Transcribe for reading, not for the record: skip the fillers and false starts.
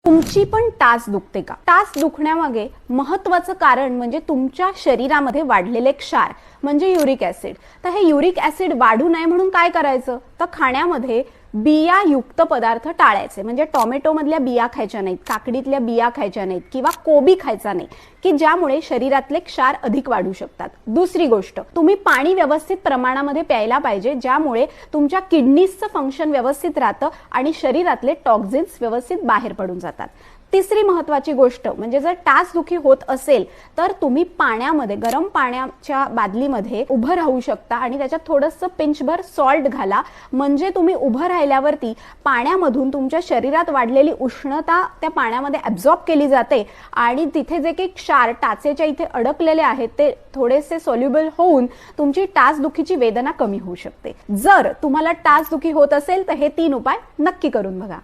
तुमची पण टाच दुखते का? टाच दुखण्यामागे महत्त्वाचं कारण म्हणजे तुमच्या शरीरामध्ये वाढलेले क्षार म्हणजे युरिक ऍसिड. तर हे युरिक ऍसिड वाढू नये म्हणून काय करायचं? तर खाण्यामध्ये बियायुक्त पदार्थ टाळायचे. म्हणजे टोमॅटो मधल्या बिया खायच्या नाहीत, काकडीतल्या बिया खायच्या नाहीत किंवा कोबी खायचा नाही की ज्यामुळे शरीरातले क्षार अधिक वाढू शकतात. दुसरी गोष्ट, तुम्ही पाणी व्यवस्थित प्रमाणामध्ये प्यायला पाहिजे ज्यामुळे तुमच्या किडनीजचं फंक्शन व्यवस्थित राहतं आणि शरीरातले टॉक्झिन्स व्यवस्थित बाहेर पडून जातात. तिसरी महत्त्वाची गोष्ट म्हणजे जर टाचदुखी होत असेल तर तुम्ही पाण्यामध्ये, गरम पाण्याच्या बादलीमध्ये उभं राहू शकता आणि त्याच्यात थोडंसं पिंचभर सॉल्ट घाला. म्हणजे तुम्ही उभं राहिल्यावरती पाण्यामधून तुमच्या शरीरात वाढलेली उष्णता त्या पाण्यामध्ये ॲब्झॉर्ब केली जाते आणि तिथे जे काही क्षार टाचेच्या इथे अडकलेले आहेत ते थोडेसे सॉल्युबल होऊन तुमची टाचदुखीची वेदना कमी होऊ शकते. जर तुम्हाला टाचदुखी होत असेल तर हे 3 उपाय नक्की करून बघा.